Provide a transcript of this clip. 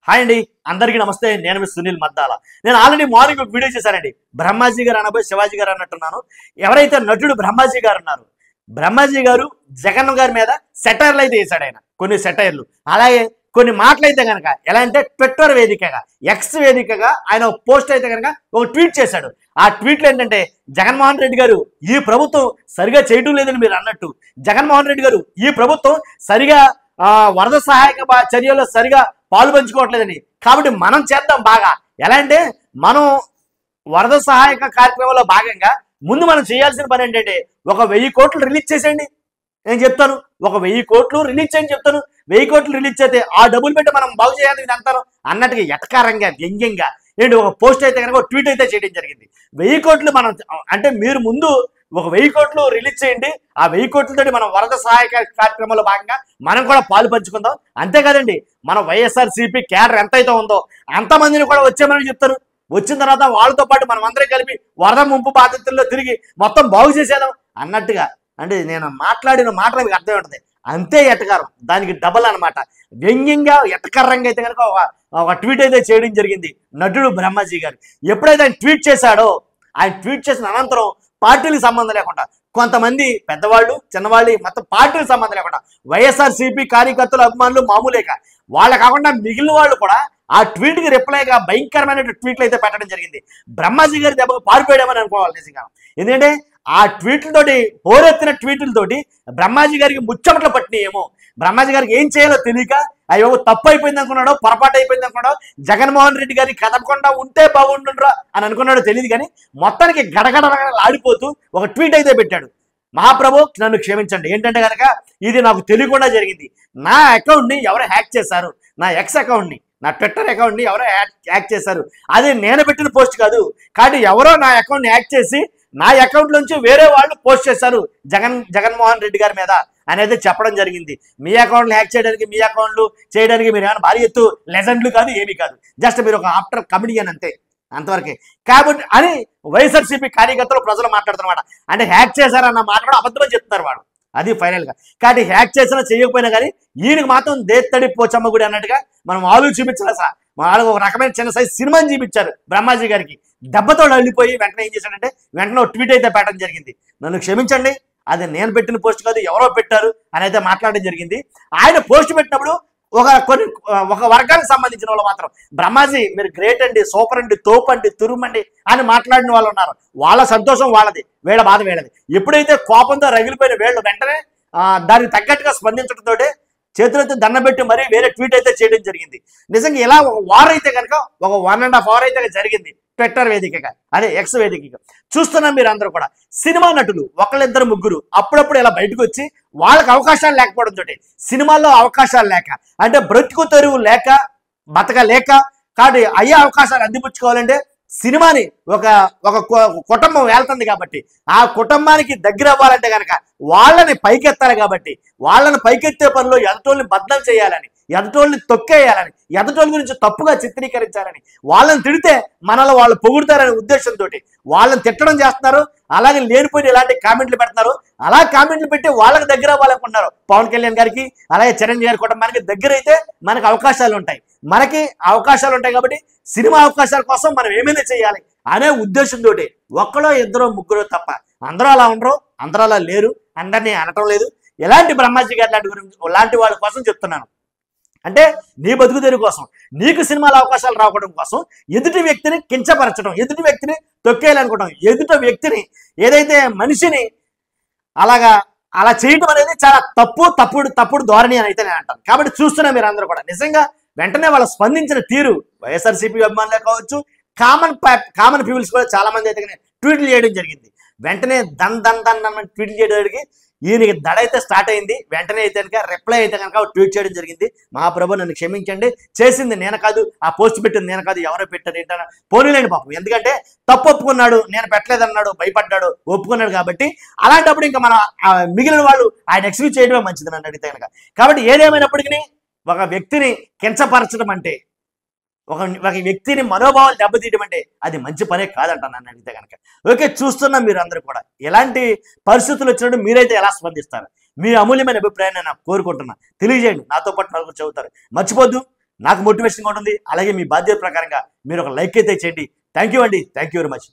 Hi అండి, అందరికీ నమస్తే. నేను మీ సునీల్ మద్దాల. నేను ఆల్రెడీ మార్నింగ్ ఒక వీడియో చేశానండి. బ్రహ్మాజీ గారు అనబోయి శివాజీ గారు అన్నట్టున్నాను. ఎవరైతే నటుడు బ్రహ్మాజీ గారు ఉన్నారు, బ్రహ్మాజీ గారు జగన్ గారి మీద సెటైర్లు అయితే వేశాడు. ఆయన కొన్ని సెటైర్లు, అలాగే కొన్ని మాటలు అయితే కనుక ఎలా అంటే ట్విట్టర్ వేదికగా, ఎక్స్ వేదికగా ఆయన ఒక పోస్ట్ అయితే కనుక ఒక ట్వీట్ చేశాడు. ఆ ట్వీట్లు ఏంటంటే, జగన్మోహన్ రెడ్డి గారు ఈ ప్రభుత్వం సరిగా చేయడం లేదని మీరు అన్నట్టు, జగన్మోహన్ రెడ్డి గారు ఈ ప్రభుత్వం సరిగా వరద సహాయక చర్యల్లో సరిగా పాలు పంచుకోవట్లేదని, కాబట్టి మనం చేద్దాం బాగా. ఎలా అంటే, మనం వరద సహాయక కార్యక్రమంలో భాగంగా ముందు మనం చేయాల్సిన పని ఏంటంటే, 1000 కోట్లు రిలీజ్ చేసేయండి. నేను చెప్తాను, 1000 కోట్లు రిలీజ్ చేయని చెప్తాను. 1000 కోట్లు రిలీజ్ చేస్తే ఆ డబ్బులు పెట్టి మనం బాగు చేయాలి ఇది అంటాను అన్నట్టుగా ఎటకారంగా వ్యంగ్యంగా ఏంటి ఒక పోస్ట్ అయితే కనుక ఒక ట్వీట్ అయితే చేయడం జరిగింది. 1000 కోట్లు మనం అంటే, మీరు ముందు 1000 కోట్లు రిలీజ్ చేయండి. ఆ 1000 కోట్లతోటి మనం వరద సహాయక కార్యక్రమంలో భాగంగా మనం కూడా పాలు పంచుకుందాం. అంతేకాదండి, మన వైఎస్ఆర్సీపీ క్యాడర్ ఎంతైతే ఉందో అంతమందిని కూడా వచ్చేమని చెప్తారు. వచ్చిన తర్వాత వాళ్ళతో పాటు మనం అందరం కలిపి వరద ముంపు బాధితుల్లో తిరిగి మొత్తం బాగు చేసేద్దాం అన్నట్టుగా. అంటే నేను మాట్లాడిన మాటలు మీకు అర్థం ఉంటుంది. అంతే ఎటకారం, దానికి డబల్ అనమాట. వ్యంగ్యంగా ఎటకారంగా అయితే కనుక ఒక ట్వీట్ అయితే చేయడం జరిగింది నటుడు బ్రహ్మాజీ గారు. ఎప్పుడైతే ఆయన ట్వీట్ చేశాడో, ఆయన ట్వీట్ చేసిన అనంతరం పార్టీలకు సంబంధం లేకుండా కొంతమంది పెద్దవాళ్ళు చిన్నవాళ్ళు మొత్తం పార్టీలకు సంబంధం లేకుండా వైఎస్ఆర్సీపీ కార్యకర్తలు అభిమానులు మామూలేక వాళ్ళ కాకుండా మిగిలిన వాళ్ళు కూడా ఆ ట్వీట్కి రిప్లైగా భయంకరమైన ట్వీట్లు అయితే పెట్టడం జరిగింది. బ్రహ్మాజీ గారి దెబ్బకు పారిపోయామని అనుకోవాలి నిజంగా. ఎందుకంటే ఆ ట్వీట్లతోటి, హోరెత్తిన ట్వీట్లతోటి బ్రహ్మాజీ గారికి ముచ్చమట్లు పట్టినాయేమో. బ్రహ్మాజీ గారికి ఏం చేయాలో తెలియక, అయ్యో తప్పు అయిపోయింది అనుకున్నాడో, పొరపాటు అయిపోయింది అనుకున్నాడో, జగన్మోహన్ రెడ్డి గారికి కదపకుండా ఉంటే బాగుండురా అని అనుకున్నాడో తెలియదు. కానీ మొత్తానికి గడగడ ఆడిపోతూ ఒక ట్వీట్ అయితే పెట్టాడు. మహాప్రభు నన్ను క్షమించండి, ఏంటంటే కనుక ఇది నాకు తెలియకుండా జరిగింది. నా అకౌంట్ని ఎవరో హ్యాక్ చేశారు, నా ఎక్స్ అకౌంట్ని, నా ట్విట్టర్ అకౌంట్ని ఎవరో హ్యాక్ చేశారు. అది నేను పెట్టిన పోస్ట్ కాదు, కానీ ఎవరో నా అకౌంట్ని హ్యాక్ చేసి నా అకౌంట్ నుంచి వేరే వాళ్ళు పోస్ట్ చేశారు జగన్మోహన్ రెడ్డి గారి మీద అనేది చెప్పడం జరిగింది. మీ అకౌంట్లు హ్యాక్ చేయడానికి, మీ అకౌంట్లు చేయడానికి మీరు ఏమైనా భారీ ఎత్తు లెజెండ్లు కాదు, ఏమీ కాదు. జస్ట్ మీరు ఒక ఆఫ్టర్ కమెడియన్ అంతే, అంతవరకే. కాబట్టి అని వైఎస్ఆర్సీపీ కార్యకర్తలు ప్రజలు మాట్లాడుతున్నమాట. అంటే హ్యాక్ చేశారన్న మాట కూడా అబద్ధమని చెప్తున్నారు వాడు. అది ఫైనల్గా. కాబట్టి హ్యాక్ చేసినా చేయకపోయినా కానీ ఈయనకి మాత్రం దేత్తడి పోచమ్మ గుడి అన్నట్టుగా మనం ఆలు చూపించాలి సార్. వాళ్ళకి ఒక రకమైన చిన్న సైజ్ సినిమాని చూపించారు బ్రహ్మాజీ గారికి. దెబ్బతో వెళ్ళిపోయి వెంటనే ఏం చేశాడంటే, వెంటనే ఒక ట్వీట్ అయితే పెట్టడం జరిగింది. నన్ను క్షమించండి, అది నేను పెట్టిన పోస్ట్ కాదు, ఎవరో పెట్టారు అని అయితే మాట్లాడడం జరిగింది. ఆయన పోస్ట్ పెట్టినప్పుడు ఒక వర్గానికి సంబంధించిన వాళ్ళు మాత్రం బ్రహ్మాజీ మీరు గ్రేట్ అండి, సూపర్ అండి, తోపు అండి, తురుమండి అని మాట్లాడిన వాళ్ళు ఉన్నారు. వాళ్ళ సంతోషం వాళ్ళది, వీళ్ళ బాధ వీళ్ళది. ఎప్పుడైతే కోపంతో రగిలిపోయిన వీళ్ళు వెంటనే దానికి తగ్గట్టుగా స్పందించడంతో చేతులైతే దండబెట్టి మరీ వేరే ట్వీట్ అయితే చేయడం జరిగింది. నిజంగా ఇలా ఒక వార్ అయితే కనుక ఒక 1.5 అవర్ అయితే జరిగింది ట్విట్టర్ వేదికగా, అదే ఎక్స్ వేదికగా. చూస్తున్నాం మీరు అందరూ కూడా సినిమా నటులు ఒకళ్ళిద్దరు ముగ్గురు అప్పుడప్పుడు ఇలా బయటకు వచ్చి వాళ్ళకి అవకాశాలు లేకపోవడంతో, సినిమాల్లో అవకాశాలు లేక, అంటే బ్రతుకు తెరువు లేక, బతకలేక, కాబట్టి అయ్యే అవకాశాలు అందిపుచ్చుకోవాలంటే సినిమాని ఒక కుటుంబం వెళ్తుంది కాబట్టి ఆ కుటుంబానికి దగ్గర అవ్వాలంటే కనుక వాళ్ళని పైకెత్తాలి. కాబట్టి వాళ్ళని పైకెత్తే పనిలో ఎదటోళ్ళని బద్దం చేయాలని, ఎదటోళ్ళని తొక్కేయాలని, ఎదటోళ్ళ గురించి తప్పుగా చిత్రీకరించాలని, వాళ్ళని తిడితే మనలో వాళ్ళు పొగుడతారనే ఉద్దేశంతో వాళ్ళని తిట్టడం చేస్తున్నారు. అలాగే లేనిపోయిన ఇలాంటి కామెంట్లు పెడుతున్నారు. అలా కామెంట్లు పెట్టి వాళ్ళకి దగ్గర అవ్వాలనుకుంటున్నారు. పవన్ కళ్యాణ్ గారికి అలాగే చిరంజీవి గారి కుటుంబానికి దగ్గర అయితే మనకు అవకాశాలు ఉంటాయి. మనకి అవకాశాలు ఉంటాయి కాబట్టి సినిమా అవకాశాల కోసం మనం ఏమైనా చేయాలి అనే ఉద్దేశంతో ఒక్కడో ఇద్దరో ముగ్గురో తప్ప అందరూ అలా ఉండరు, అందరూ అలా లేరు, అందరినీ అనటం లేదు. ఎలాంటి బ్రహ్మాజీ గారి లాంటి వాళ్ళ కోసం చెప్తున్నాను. అంటే నీ బతుకుదేరు కోసం, నీకు సినిమాల అవకాశాలు రావడం కోసం ఎదుటి వ్యక్తిని కించపరచడం, ఎదుటి వ్యక్తిని తొక్కేయాలనుకోవడం, ఎదుటి వ్యక్తిని ఏదైతే మనిషిని అలా చేయడం అనేది చాలా తప్పుడు ధోరణి అని అయితే నేను అంటాను. కాబట్టి చూస్తున్నా మీరు అందరూ కూడా నిజంగా వెంటనే వాళ్ళు స్పందించిన తీరు, వైఎస్ఆర్సీపీ అభిమానులే కావచ్చు, కామన్ పీపుల్స్ కూడా చాలా మంది అయితే ట్వీట్లు చేయడం జరిగింది. వెంటనే దన్ ట్వీట్లు చేయడానికి ఈయనకి దడ అయితే స్టార్ట్ అయింది. వెంటనే అయితే కనుక రిప్లై అయితే కనుక ట్వీట్ చేయడం జరిగింది. మహాప్రభు నన్ను క్షమించండి, చేసింది నేను కాదు, ఆ పోస్ట్ పెట్టింది నేను కాదు, ఎవరో పెట్టారు ఏంటన్నా పోనీలేండి పాపం. ఎందుకంటే తప్పు ఒప్పుకున్నాడు, నేను పెట్టలేదన్నాడు, భయపడ్డాడు, ఒప్పుకున్నాడు. కాబట్టి అలాంటప్పుడు ఇంకా మనం మిగిలిన వాళ్ళు ఆయన ఎక్స్క్యూజ్ చేయడమే మంచిది నన్ను అడిగితే కనుక. కాబట్టి ఏదేమైనప్పటికీ ఒక వ్యక్తిని కించపరచడం అంటే, ఒక వ్యక్తిని మనోభావాలు దెబ్బతీయడం అంటే అది మంచి పనే కాదంట నన్ను అడిగితే కనుక. ఓకే, చూస్తున్నా మీరు అందరూ కూడా ఎలాంటి పరిస్థితులు వచ్చినప్పుడు మీరైతే ఎలా స్పందిస్తారు, మీ అమూల్యమైన అభిప్రాయాన్ని నాకు కోరుకుంటున్నా. తెలియజేయండి, నాతో పాటు నలుగురు చదువుతారు. మర్చిపోద్దు నాకు మోటివేషన్గా ఉంటుంది. అలాగే మీ బాధ్యత ప్రకారంగా మీరు ఒక లైక్ అయితే చేయండి. థ్యాంక్ యూ అండి. Thank you very much.